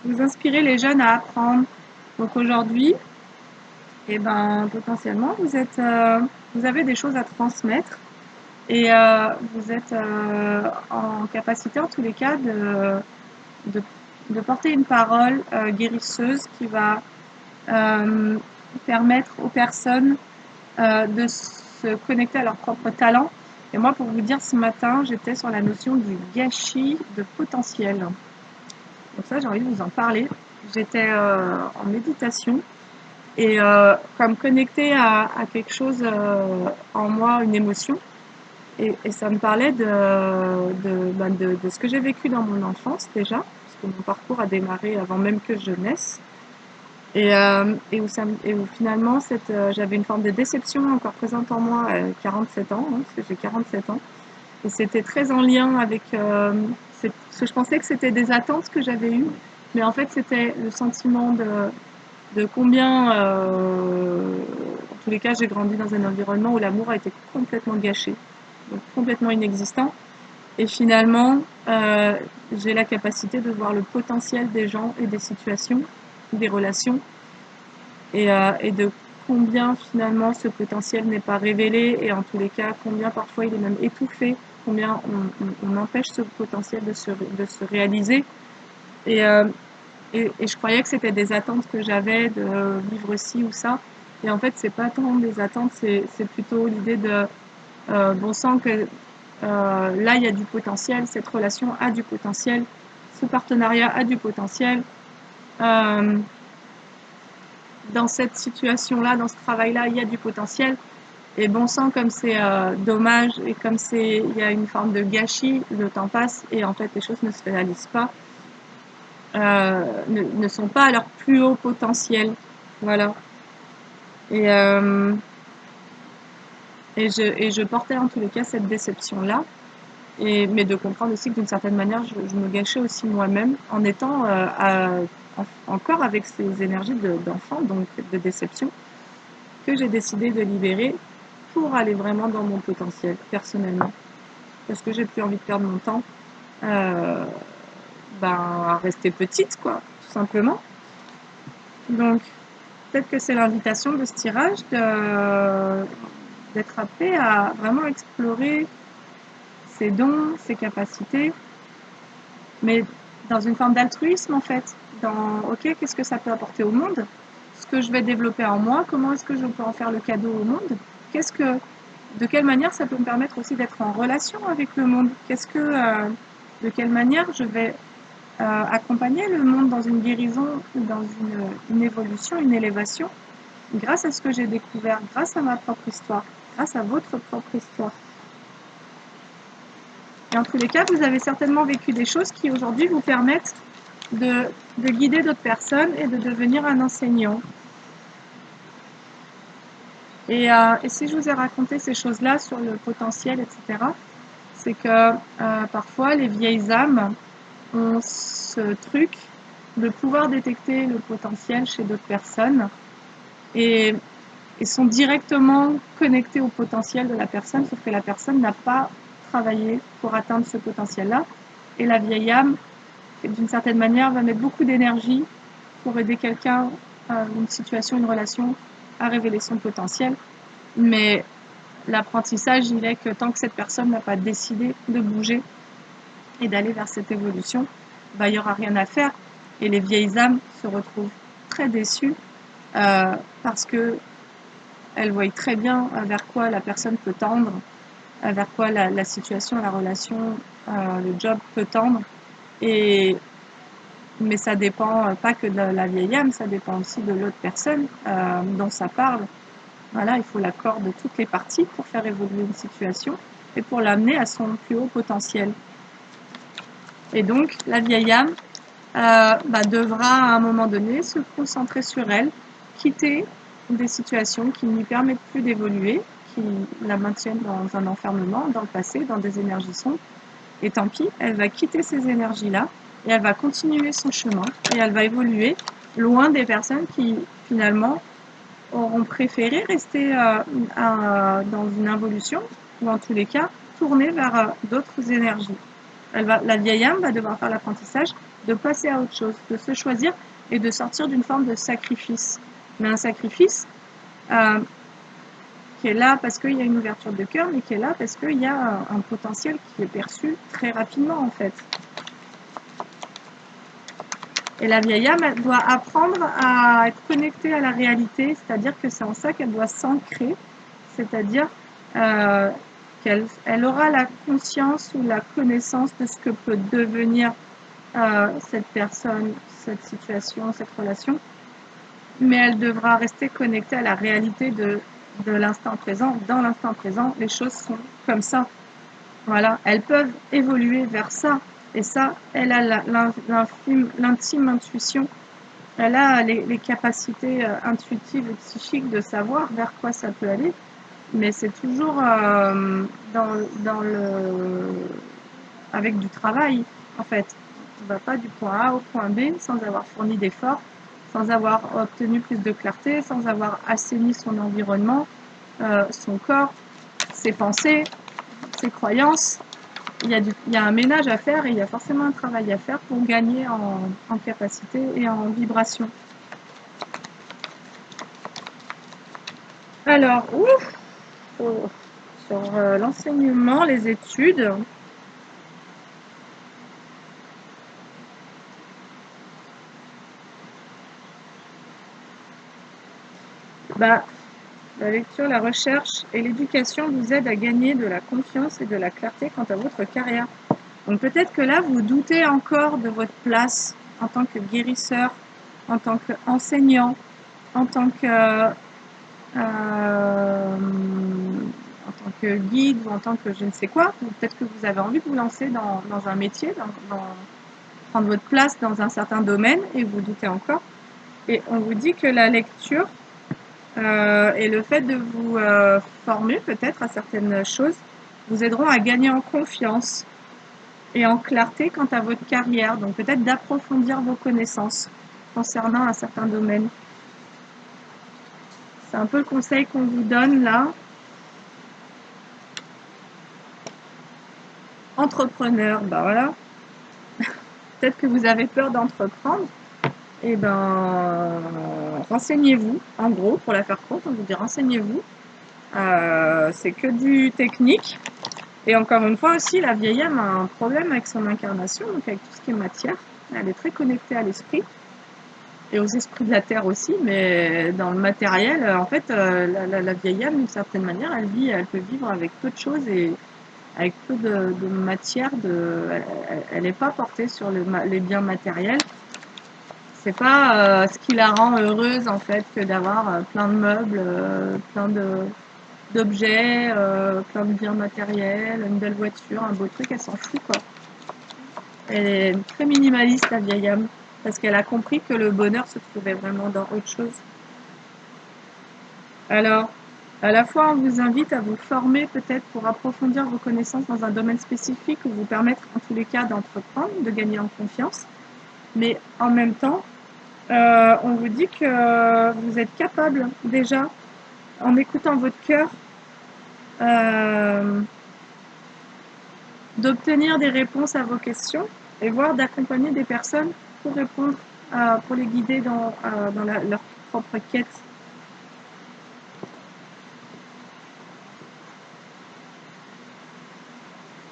A: vous inspirez les jeunes à apprendre. Donc aujourd'hui, eh ben, potentiellement, vous avez des choses à transmettre et vous êtes en capacité, en tous les cas, de, de porter une parole guérisseuse qui va permettre aux personnes de se connecter à leur propre talent. Et moi, pour vous dire, ce matin, j'étais sur la notion du gâchis de potentiel. Donc ça, j'ai envie de vous en parler. J'étais en méditation et comme connectée à quelque chose en moi, une émotion. Et ça me parlait de ce que j'ai vécu dans mon enfance déjà, parce que mon parcours a démarré avant même que je naisse. Et où finalement j'avais une forme de déception encore présente en moi à 47 ans, hein, parce que j'ai 47 ans. Et c'était très en lien avec ce que je pensais que c'était des attentes que j'avais eues, mais en fait c'était le sentiment de combien, en tous les cas, j'ai grandi dans un environnement où l'amour a été complètement gâché, donc complètement inexistant. Et finalement, j'ai la capacité de voir le potentiel des gens et des situations, des relations, et de combien finalement ce potentiel n'est pas révélé, et en tous les cas, combien parfois il est même étouffé, combien on empêche ce potentiel de se réaliser. Et, et je croyais que c'était des attentes que j'avais de vivre ci ou ça. Et en fait, c'est pas tant des attentes, c'est plutôt l'idée de bon sang que là, il y a du potentiel, cette relation a du potentiel, ce partenariat a du potentiel. Dans cette situation-là, dans ce travail-là, il y a du potentiel. Et bon sang, comme c'est dommage et comme il y a une forme de gâchis, le temps passe et en fait les choses ne se réalisent pas, ne sont pas à leur plus haut potentiel. Voilà. Et, euh, et je portais en tous les cas cette déception-là. Mais de comprendre aussi que d'une certaine manière, je me gâchais aussi moi-même en étant encore avec ces énergies d'enfant, donc de déception, que j'ai décidé de libérer pour aller vraiment dans mon potentiel, personnellement. Parce que j'ai plus envie de perdre mon temps à rester petite, quoi, tout simplement. Donc, peut-être que c'est l'invitation de ce tirage d'être appelé à vraiment explorer ses dons, ses capacités, mais dans une forme d'altruisme en fait, ok, qu'est-ce que ça peut apporter au monde, ce que je vais développer en moi, comment est-ce que je peux en faire le cadeau au monde, de quelle manière ça peut me permettre aussi d'être en relation avec le monde, de quelle manière je vais accompagner le monde dans une guérison ou dans une évolution, une élévation, grâce à ce que j'ai découvert, grâce à ma propre histoire, grâce à votre propre histoire. Et en tous les cas, vous avez certainement vécu des choses qui aujourd'hui vous permettent de guider d'autres personnes et de devenir un enseignant. Et si je vous ai raconté ces choses-là sur le potentiel, etc., c'est que parfois les vieilles âmes ont ce truc de pouvoir détecter le potentiel chez d'autres personnes et sont directement connectées au potentiel de la personne, sauf que la personne n'a pas travaillé pour atteindre ce potentiel-là. Et la vieille âme, d'une certaine manière, va mettre beaucoup d'énergie pour aider quelqu'un, une situation, une relation, à révéler son potentiel. Mais l'apprentissage, il est que tant que cette personne n'a pas décidé de bouger et d'aller vers cette évolution, il n'y aura rien à faire. Et les vieilles âmes se retrouvent très déçues parce qu'elles voient très bien vers quoi la personne peut tendre, vers quoi la situation, la relation, le job peut tendre. Mais ça dépend pas que de la vieille âme, ça dépend aussi de l'autre personne dont ça parle. Voilà, il faut l'accord de toutes les parties pour faire évoluer une situation et pour l'amener à son plus haut potentiel. Et donc, la vieille âme devra à un moment donné se concentrer sur elle, quitter des situations qui ne lui permettent plus d'évoluer, qui la maintiennent dans un enfermement, dans le passé, dans des énergies sombres. Et tant pis, elle va quitter ces énergies-là et elle va continuer son chemin et elle va évoluer loin des personnes qui finalement auront préféré rester dans une involution ou en tous les cas tourner vers d'autres énergies. La vieille âme va devoir faire l'apprentissage de passer à autre chose, de se choisir et de sortir d'une forme de sacrifice. Mais un sacrifice qui est là parce qu'il y a une ouverture de cœur, mais qui est là parce qu'il y a un potentiel qui est perçu très rapidement en fait. Et la vieille âme, elle doit apprendre à être connectée à la réalité, c'est-à-dire que c'est en ça qu'elle doit s'ancrer, c'est-à-dire qu'elle aura la conscience ou la connaissance de ce que peut devenir cette personne, cette situation, cette relation, mais elle devra rester connectée à la réalité de l'instant présent. Dans l'instant présent, les choses sont comme ça. Voilà, elles peuvent évoluer vers ça. Et ça, elle a l'intime intuition, elle a les capacités intuitives et psychiques de savoir vers quoi ça peut aller. Mais c'est toujours avec du travail, en fait. On ne va pas du point A au point B sans avoir fourni d'efforts, sans avoir obtenu plus de clarté, sans avoir assaini son environnement, son corps, ses pensées, ses croyances. Il y a un ménage à faire et il y a forcément un travail à faire pour gagner en capacité et en vibration. Alors, sur l'enseignement, les études, la lecture, la recherche et l'éducation vous aident à gagner de la confiance et de la clarté quant à votre carrière. Donc peut-être que là, vous doutez encore de votre place en tant que guérisseur, en tant qu'enseignant, en tant que guide ou en tant que je ne sais quoi. Peut-être que vous avez envie de vous lancer dans un métier, prendre votre place dans un certain domaine et vous doutez encore. Et on vous dit que la lecture et le fait de vous former peut-être à certaines choses vous aideront à gagner en confiance et en clarté quant à votre carrière. Donc peut-être d'approfondir vos connaissances concernant un certain domaine. C'est un peu le conseil qu'on vous donne là. Entrepreneur, bah voilà. Peut-être que vous avez peur d'entreprendre. Et ben, renseignez-vous. En gros, pour la faire courte, on vous dit renseignez-vous. C'est que du technique. Et encore une fois aussi, la vieille âme a un problème avec son incarnation, donc avec tout ce qui est matière. Elle est très connectée à l'esprit et aux esprits de la terre aussi, mais dans le matériel, en fait, la vieille âme, d'une certaine manière, elle peut vivre avec peu de choses et avec peu de matière. Elle n'est pas portée sur les biens matériels. C'est pas ce qui la rend heureuse en fait que d'avoir plein de meubles, plein d'objets, plein de biens matériels, une belle voiture, un beau truc, elle s'en fout quoi. Elle est très minimaliste la vieille âme parce qu'elle a compris que le bonheur se trouvait vraiment dans autre chose. Alors, à la fois on vous invite à vous former peut-être pour approfondir vos connaissances dans un domaine spécifique ou vous permettre en tous les cas d'entreprendre, de gagner en confiance, mais en même temps on vous dit que vous êtes capable déjà, en écoutant votre cœur, d'obtenir des réponses à vos questions et voire d'accompagner des personnes pour répondre, pour les guider dans leur propre quête.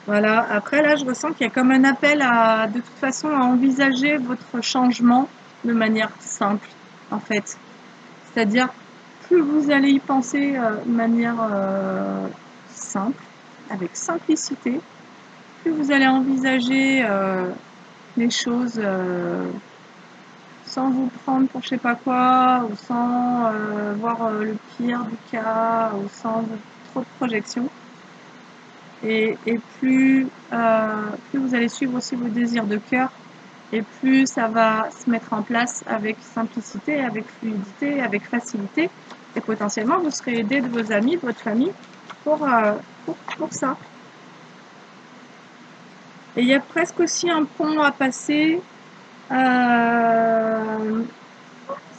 A: Voilà, après là je ressens qu'il y a comme un appel à de toute façon à envisager votre changement de manière simple en fait. C'est-à-dire plus vous allez y penser de manière simple, avec simplicité, plus vous allez envisager les choses sans vous prendre pour je sais pas quoi, ou sans voir le pire du cas, ou sans trop de projections. Et plus vous allez suivre aussi vos désirs de cœur, et plus ça va se mettre en place avec simplicité, avec fluidité, avec facilité. Et potentiellement, vous serez aidé de vos amis, de votre famille pour ça. Et il y a presque aussi un pont à passer,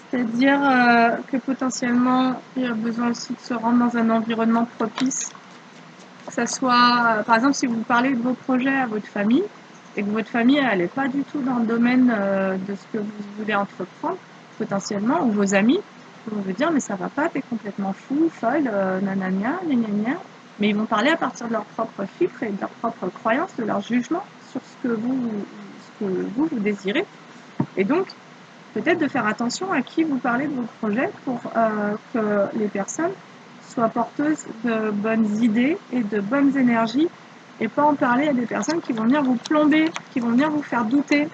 A: c'est-à-dire que potentiellement, il y a besoin aussi de se rendre dans un environnement propice. Que ça soit, par exemple, si vous parlez de vos projets à votre famille, et que votre famille, elle n'est pas du tout dans le domaine de ce que vous voulez entreprendre, potentiellement, ou vos amis, vont vous dire, mais ça va pas, t'es complètement fou, folle, nanana, gna. Mais ils vont parler à partir de leurs propres filtres et de leurs propres croyances, de leur jugement sur ce que vous désirez. Et donc, peut-être de faire attention à qui vous parlez de vos projets pour que les personnes soient porteuses de bonnes idées et de bonnes énergies et pas en parler à des personnes qui vont venir vous plomber, qui vont venir vous faire douter.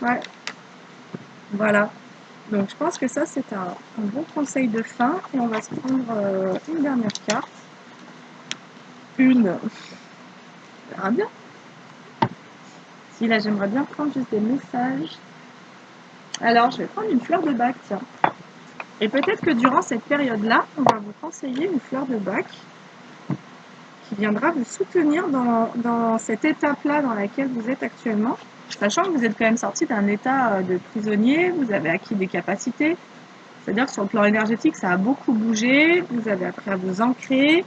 A: Ouais, voilà. Donc je pense que ça c'est un bon conseil de fin et on va se prendre une dernière carte. On verra bien. Si là j'aimerais bien prendre juste des messages. Alors je vais prendre une fleur de bac, tiens. Et peut-être que durant cette période-là, on va vous conseiller une fleur de bac qui viendra vous soutenir dans cette étape-là dans laquelle vous êtes actuellement, sachant que vous êtes quand même sorti d'un état de prisonnier, vous avez acquis des capacités, c'est-à-dire que sur le plan énergétique, ça a beaucoup bougé, vous avez appris à vous ancrer,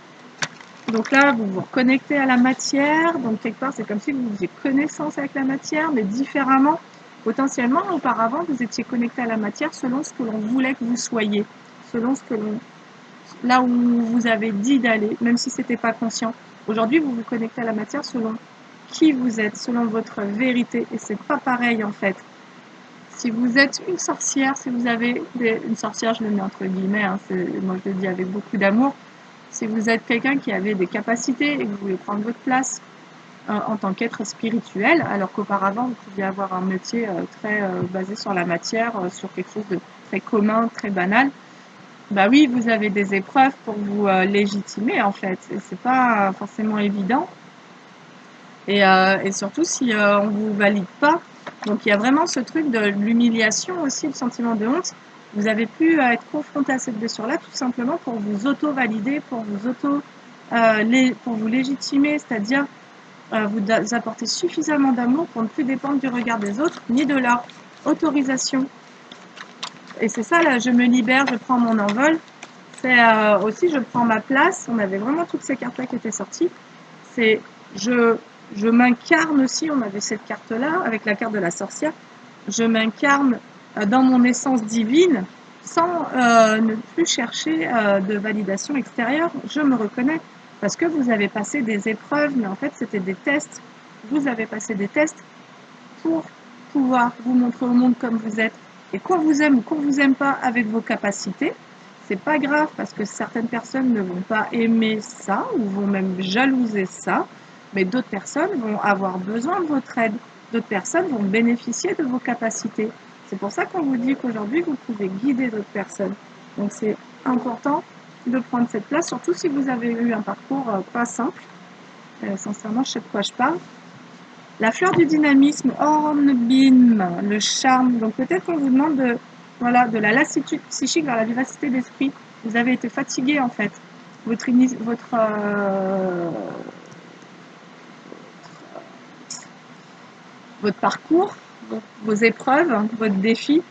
A: donc là, vous vous reconnectez à la matière, donc quelque part, c'est comme si vous aviez connaissance avec la matière, mais différemment. Potentiellement, auparavant, vous étiez connecté à la matière selon ce que l'on voulait que vous soyez, selon ce que l'on là où vous avez dit d'aller, même si ce n'était pas conscient. Aujourd'hui, vous vous connectez à la matière selon qui vous êtes, selon votre vérité. Et c'est pas pareil en fait. Si vous êtes une sorcière, si vous avez une sorcière, je le mets entre guillemets, hein, moi je le dis avec beaucoup d'amour, si vous êtes quelqu'un qui avait des capacités et que vous voulez prendre votre place en tant qu'être spirituel, alors qu'auparavant vous pouviez avoir un métier très basé sur la matière, sur quelque chose de très commun, très banal, bah oui, vous avez des épreuves pour vous légitimer en fait. Et c'est pas forcément évident. Et surtout si on vous valide pas. Donc il y a vraiment ce truc de l'humiliation aussi, le sentiment de honte. Vous avez pu être confronté à cette blessure-là tout simplement pour vous auto-valider, pour vous légitimer, c'est-à-dire vous apporter suffisamment d'amour pour ne plus dépendre du regard des autres ni de leur autorisation. Et c'est ça, là, je me libère, je prends mon envol. C'est aussi, je prends ma place. On avait vraiment toutes ces cartes-là qui étaient sorties. C'est je m'incarne aussi. On avait cette carte-là avec la carte de la sorcière. Je m'incarne dans mon essence divine sans ne plus chercher de validation extérieure. Je me reconnais parce que vous avez passé des épreuves, mais en fait, c'était des tests. Vous avez passé des tests pour pouvoir vous montrer au monde comme vous êtes. Et qu'on vous aime ou qu'on vous aime pas avec vos capacités, c'est pas grave parce que certaines personnes ne vont pas aimer ça ou vont même jalouser ça, mais d'autres personnes vont avoir besoin de votre aide. D'autres personnes vont bénéficier de vos capacités. C'est pour ça qu'on vous dit qu'aujourd'hui, vous pouvez guider d'autres personnes. Donc c'est important de prendre cette place, surtout si vous avez eu un parcours pas simple. Sincèrement, je sais de quoi je parle. La fleur du dynamisme, Hornbeam, le charme. Donc peut-être qu'on vous demande de la lassitude psychique vers la vivacité d'esprit. Vous avez été fatigué en fait. Votre parcours, vos épreuves, votre défi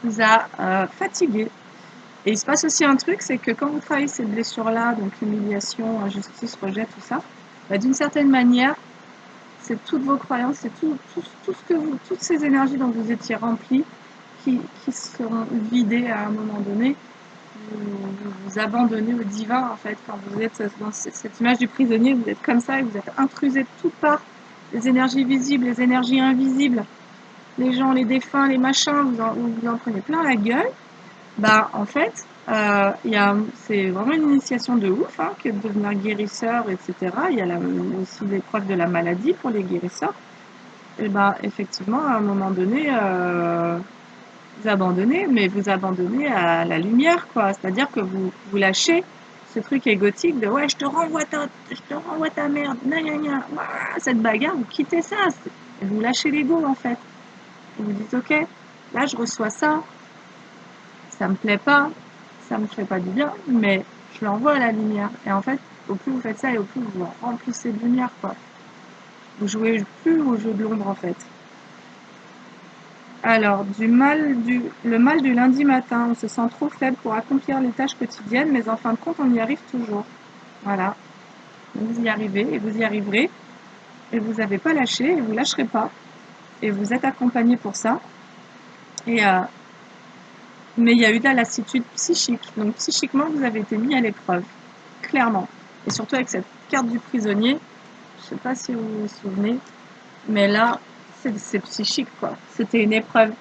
A: vous a fatigué. Et il se passe aussi un truc, c'est que quand vous travaillez ces blessures-là, donc humiliation, injustice, rejet, tout ça, bah, d'une certaine manière, c'est toutes vos croyances, c'est tout ce que toutes ces énergies dont vous étiez remplis qui seront vidées à un moment donné. Vous abandonnez au divin en fait quand vous êtes dans cette image du prisonnier, vous êtes comme ça et vous êtes intrusé de toutes parts, les énergies visibles, les énergies invisibles, les gens, les défunts, les machins, vous en prenez plein la gueule. Bah en fait, c'est vraiment une initiation de ouf hein, que de devenir guérisseur, etc. Il y a aussi l'épreuve de la maladie pour les guérisseurs. Et ben effectivement, à un moment donné, vous abandonnez, mais vous abandonnez à la lumière, quoi. C'est-à-dire que vous lâchez ce truc égotique de ouais, je te renvoie ta merde, cette bagarre, vous quittez ça, et vous lâchez l'ego en fait. Et vous dites ok, là je reçois ça, ça me plaît pas, ça me fait pas du bien, mais je l'envoie à la lumière. Et en fait, au plus vous faites ça et au plus vous vous remplissez de lumière, quoi. Vous jouez plus au jeu de l'ombre, en fait. Alors, le mal du lundi matin, on se sent trop faible pour accomplir les tâches quotidiennes, mais en fin de compte, on y arrive toujours. Voilà. Vous y arrivez et vous y arriverez. et vous n'avez pas lâché et vous ne lâcherez pas. Et vous êtes accompagné pour ça. Et, mais il y a eu de la lassitude psychique. Donc psychiquement, vous avez été mis à l'épreuve, clairement. Et surtout avec cette carte du prisonnier, je ne sais pas si vous vous souvenez, mais là, c'est psychique, quoi. C'était une épreuve.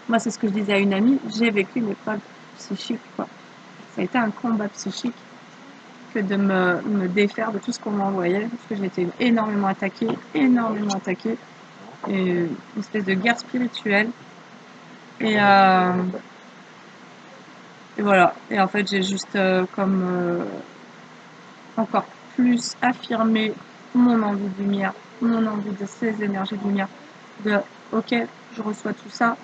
A: Moi, c'est ce que je disais à une amie, j'ai vécu une épreuve psychique, quoi. Ça a été un combat psychique que de me défaire de tout ce qu'on m'envoyait, parce que j'ai été énormément attaquée, et une espèce de guerre spirituelle. Et voilà. Et en fait, j'ai juste encore plus affirmé mon envie de lumière, mon envie de ces énergies de lumière, de ok, je reçois tout ça,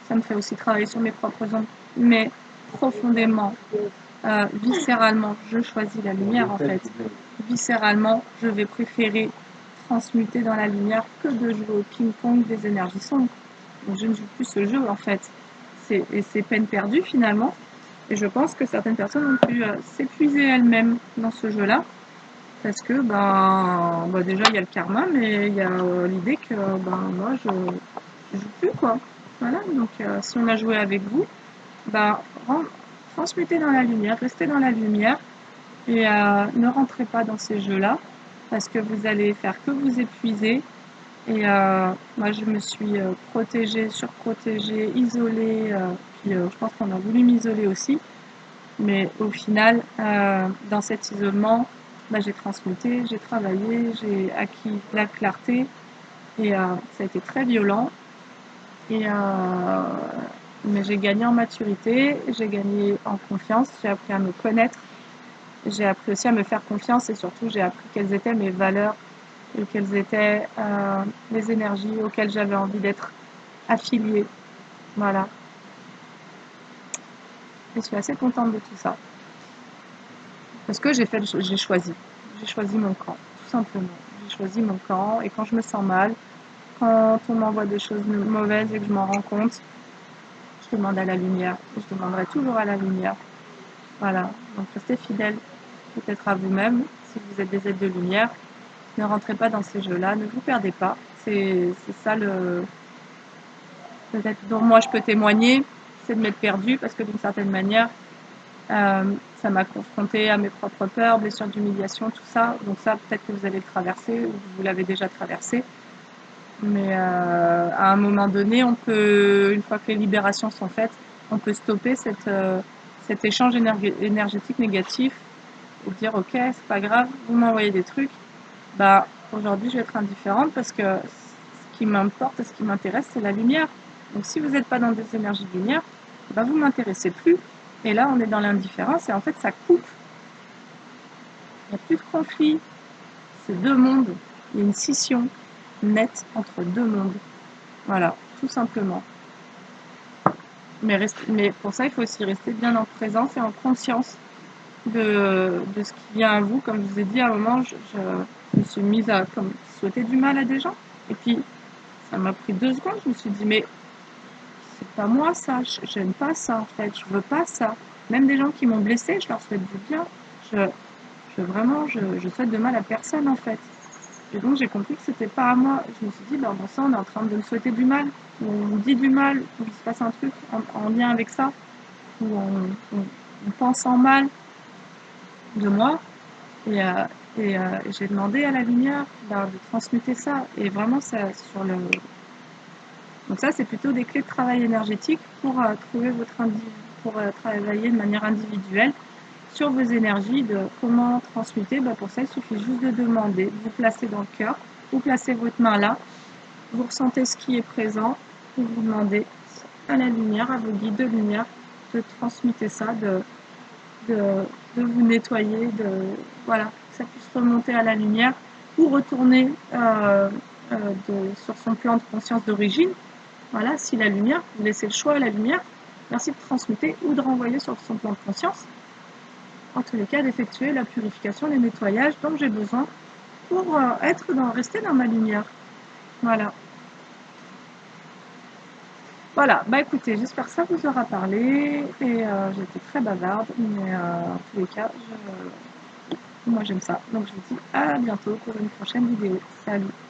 A: ça me fait aussi travailler sur mes propres ombres, mais profondément, viscéralement, je choisis la lumière en fait. Viscéralement, je vais préférer transmuter dans la lumière que de jouer au ping-pong des énergies sombres. Donc, je ne joue plus ce jeu en fait. Et c'est peine perdue finalement. Et je pense que certaines personnes ont pu s'épuiser elles-mêmes dans ce jeu-là. Parce que déjà il y a le karma, mais il y a l'idée que moi je joue plus quoi. Voilà, donc si on a joué avec vous, transmettez dans la lumière, restez dans la lumière et ne rentrez pas dans ces jeux-là parce que vous allez faire que vous épuiser. Et moi je me suis protégée, surprotégée, isolée, puis je pense qu'on a voulu m'isoler aussi. Mais au final, dans cet isolement, j'ai transmuté, j'ai travaillé, j'ai acquis la clarté et ça a été très violent. Et, mais j'ai gagné en maturité, j'ai gagné en confiance, j'ai appris à me connaître, j'ai appris aussi à me faire confiance et surtout j'ai appris quelles étaient mes valeurs et quelles étaient les énergies auxquelles j'avais envie d'être affiliée. Voilà. Je suis assez contente de tout ça. Parce que j'ai choisi. J'ai choisi mon camp, tout simplement. J'ai choisi mon camp et quand je me sens mal, quand on m'envoie des choses mauvaises et que je m'en rends compte, je demande à la lumière. Je demanderai toujours à la lumière. Voilà. Donc restez fidèles peut-être à vous-même si vous êtes des êtres de lumière. Ne rentrez pas dans ces jeux-là, ne vous perdez pas. C'est ça peut-être dont moi je peux témoigner, c'est de m'être perdue parce que d'une certaine manière, ça m'a confrontée à mes propres peurs, blessures d'humiliation, tout ça. Donc ça, peut-être que vous allez le traverser ou vous l'avez déjà traversé. Mais à un moment donné, on peut, une fois que les libérations sont faites, on peut stopper cet échange énergétique négatif et dire ok, c'est pas grave, vous m'envoyez des trucs. Aujourd'hui, je vais être indifférente parce que ce qui m'importe et ce qui m'intéresse, c'est la lumière. Donc si vous n'êtes pas dans des énergies de lumière, vous m'intéressez plus. Et là, on est dans l'indifférence et en fait, ça coupe. Il n'y a plus de conflit. C'est deux mondes. Il y a une scission nette entre deux mondes. Voilà, tout simplement. Mais pour ça, il faut aussi rester bien en présence et en conscience de ce qui vient à vous. Comme je vous ai dit, à un moment, je me suis mise à souhaiter du mal à des gens. Et puis, ça m'a pris 2 secondes. Je me suis dit, mais c'est pas moi ça, j'aime pas ça en fait, je veux pas ça. Même des gens qui m'ont blessée, je leur souhaite du bien. Je souhaite de mal à personne en fait. Et donc j'ai compris que c'était pas à moi. Je me suis dit, bon ça, on est en train de me souhaiter du mal, ou on me dit du mal, ou il se passe un truc en lien avec ça, ou on pense en mal de moi. Et j'ai demandé à la lumière de transmuter ça. Et vraiment, ça, donc ça, c'est plutôt des clés de travail énergétique pour trouver pour travailler de manière individuelle sur vos énergies, de comment transmuter. Pour ça, il suffit juste de demander, vous placez dans le cœur, vous placez votre main là, vous ressentez ce qui est présent, et vous demandez à la lumière, à vos guides de lumière, de transmuter ça, de vous nettoyer, voilà, que ça puisse remonter à la lumière ou retourner sur son plan de conscience d'origine. Voilà, si la lumière, vous laissez le choix à la lumière, merci de transmuter ou de renvoyer sur son plan de conscience. En tous les cas, d'effectuer la purification, les nettoyages dont j'ai besoin pour rester dans ma lumière. Voilà. Voilà, écoutez, j'espère que ça vous aura parlé et j'ai été très bavarde, mais en tous les cas, coup, moi, j'aime ça. Donc, je vous dis à bientôt pour une prochaine vidéo. Salut!